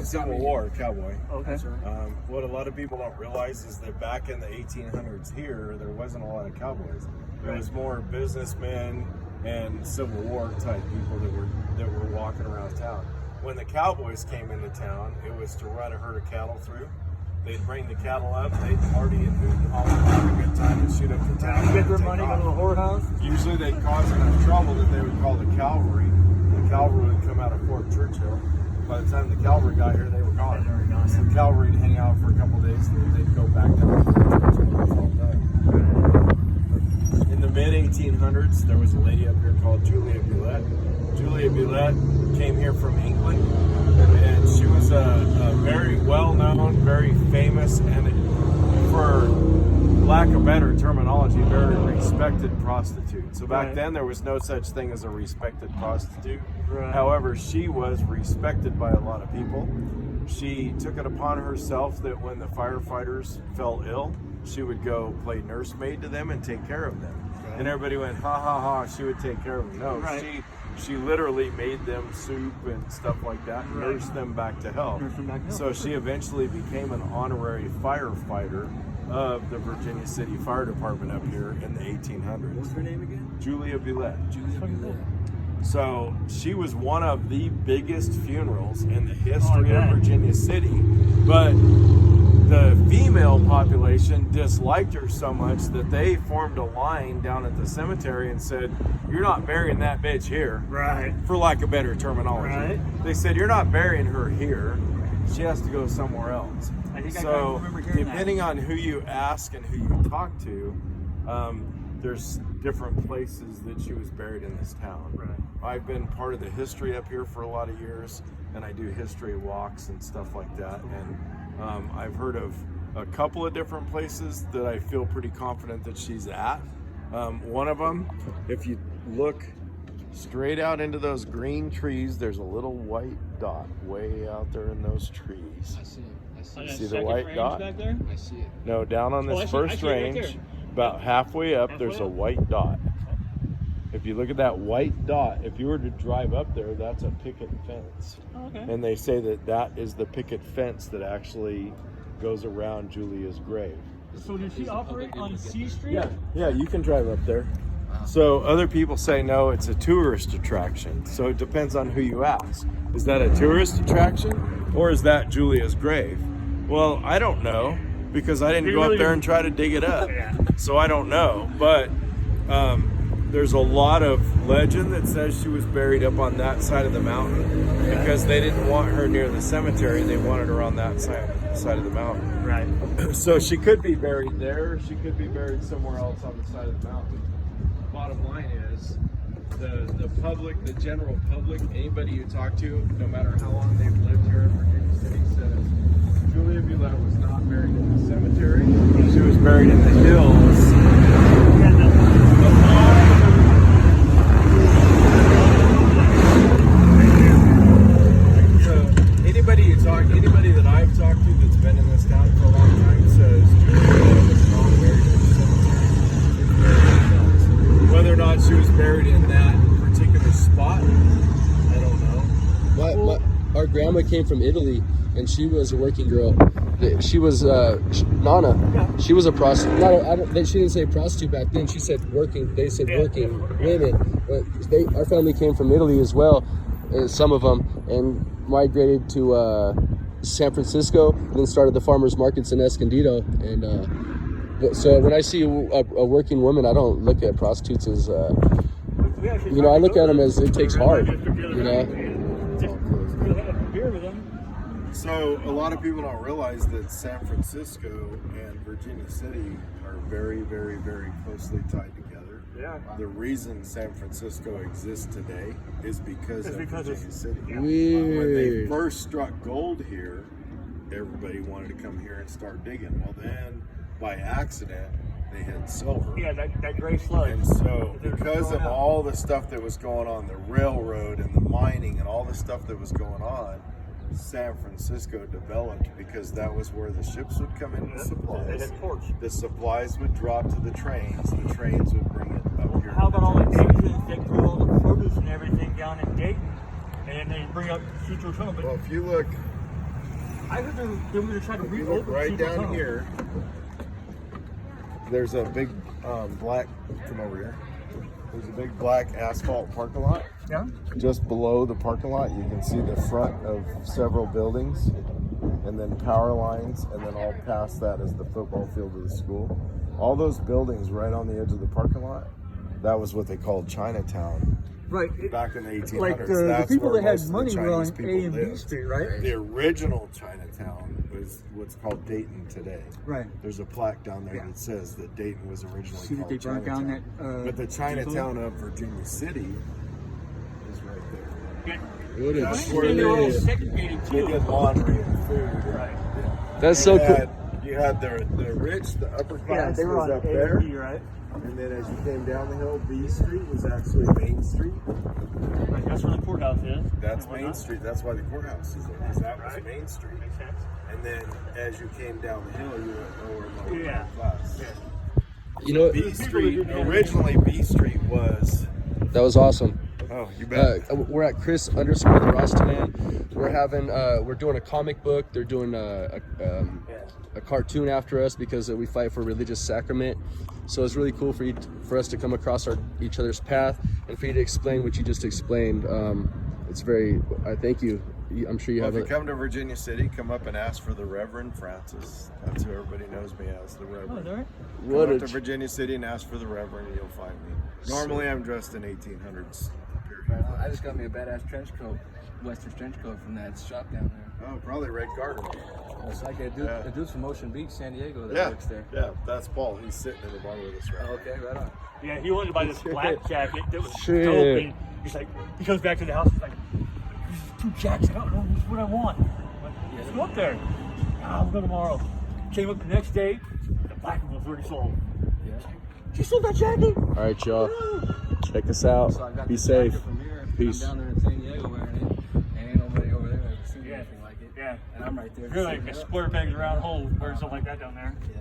Civil War cowboy. Okay. What a lot of people don't realize is that back in the 1800s here, there wasn't a lot of cowboys. There was more businessmen and Civil War type people that were walking around town. When the cowboys came into town, it was to run a herd of cattle through. They'd bring the cattle up, they'd party and hoot and holler, have a good time, and shoot up the town. Get their money, go to the whorehouse. Usually they'd cause enough trouble that they would call the cavalry. The cavalry would come out of Fort Churchill. By the time the cavalry got here, they were gone. So the cavalry would hang out for a couple of days, and then they'd go back down to Fort Churchill. It was all done. In the mid-1800s, there was a lady up here called Julia Bulett. Julia Bulett came here from England, and she was a very well-known, very famous, and for lack of better terminology, very respected prostitute. So back then there was no such thing as a respected prostitute. However, she was respected by a lot of people. She took it upon herself that when the firefighters fell ill, she would go play nursemaid to them and take care of them. And everybody went, ha ha ha, she would take care of them. No, she literally made them soup and stuff like that, and nursed them back to health. So she eventually became an honorary firefighter of the Virginia City Fire Department up here in the 1800s. What's her name again? Julia Bulett. Julia Bulett. So she was one of the biggest funerals in the history of Virginia City, but the female population disliked her so much that they formed a line down at the cemetery and said, "You're not burying that bitch here." Right. For lack of better terminology. Right. They said, "You're not burying her here. She has to go somewhere else." I think So I remember hearing depending on who you ask and who you talk to, there's different places that she was buried in this town. Right. I've been part of the history up here for a lot of years, and I do history walks and stuff like that. And I've heard of a couple of different places that I feel pretty confident that she's at. One of them, if you look straight out into those green trees, there's a little white dot way out there in those trees. I see it. I see it. See the white dot? Back there? I see it. No, down on this I first see it right range, there. about halfway up, Halfway there's a up. white dot. If you look at that white dot, if you were to drive up there, that's a picket fence. Oh, okay. And they say that that is the picket fence that actually goes around Julia's grave. So did she operate on C Street? Yeah, you can drive up there. So other people say no, it's a tourist attraction. So it depends on who you ask. Is that a tourist attraction or is that Julia's grave? Well, I don't know because I didn't go up there and try to dig it up. So I don't know. But there's a lot of legend that says she was buried up on that side of the mountain because they didn't want her near the cemetery. They wanted her on that side of the mountain. Right. So she could be buried there. She could be buried somewhere else on the side of the mountain. Bottom line is, the public, the general public, anybody you talk to, no matter how long they've lived here in Virginia City, says Julia Bulett was not buried in the cemetery. She was buried in the hills. So anybody that I've talked to that's been in this town for a long time says Julia Bulett was not buried in the cemetery. Whether or not she was buried in that particular spot, I don't know. Our grandma came from Italy, and she was a working girl. She was Nana. She was a prostitute. She didn't say prostitute back then. She said working. They said working women. But our family came from Italy as well. Some of them, and migrated to San Francisco. Then started the farmers markets in Escondido. And so when I see a working woman, I don't look at prostitutes as I look at them as it takes hard. So a lot of people don't realize that San Francisco and Virginia City are very, very, very closely tied together. Yeah. The reason San Francisco exists today is because of Virginia City. Yeah. When they first struck gold here, everybody wanted to come here and start digging. Well, then by accident, they hit silver. Yeah, that gray sludge. And so because of all the stuff that was going on, the railroad and the mining and all the stuff that was going on, San Francisco developed because that was where the ships would come in with supplies. The supplies would drop to the trains would bring it up here. How about all the Asians that grew all the produce and everything down in Dayton, and then they bring up Citrus Home? Well, if you look I heard they were going to try to If you reopen look right Cedar down Tunnel. here, there's a big black. Come over here. There's a big black asphalt parking lot. Yeah. Just below the parking lot, you can see the front of several buildings, and then power lines, and then all past that is the football field of the school. All those buildings right on the edge of the parking lot, that was what they called Chinatown Right. back in the 1800s. Like the That's people where that had most of the money were Chinese on people A and B lived. Street, right? The original Chinatown was what's called Dayton today. Right. There's a plaque down there Yeah. that says that Dayton was originally See that called they burned down Chinatown. that. But the Chinatown of Virginia City is right there. What a That's And where they're all they- segregated You too. get laundry and food. Right. That's You so cool. had the rich, the upper Yeah, class they were was on up A there. and B, right? And then as you came down the hill, B Street was actually Main Street. Right. That's where the courthouse is. That's and Main whatnot. Street. That's why the courthouse is there, because that was Right. Main Street. Makes sense. And then as you came down the hill, you went lower and lower Yeah. class. You know what? B Street, originally B Street was, That was awesome. oh, you bet. We're at Chris _ the Rasta Man. We're having we're doing a comic book. They're doing a cartoon after us because we fight for religious sacrament. So it's really cool for us to come across each other's path and for you to explain what you just explained. It's very. I thank you. I'm sure you Well, have if you it. come to Virginia City, come up and ask for the Reverend Francis. That's who everybody knows me as, the Oh, is Reverend. that right? What Come a up to Virginia City and ask for the Reverend, and you'll find me. Normally, I'm dressed in 1800s period. I just got me a badass trench coat, Western trench coat from that shop down there. Oh, probably Red Garden. It's like a dude from Ocean Beach, San Diego that Yeah, works there. yeah, that's Paul. He's sitting in the bar with us right now. Okay, right on. Yeah, he wanted to buy this black jacket that was Shit. dope. And he's like, he comes back to the house. He's like, "There's 2 jackets. I don't know which one I want." I'm like, let's go up there. I'll go tomorrow. Came up the next day. The black one was already sold. Yeah. She sold that jacket. All right, y'all. Check us out. So I got Be this safe. jacket from here. Peace. I'm down there in San Diego wearing it, and ain't nobody over there ever seen Yeah. anything like it. Yeah. And I'm right there. You're like a square peg in a round hole wearing something like that down there. Yeah.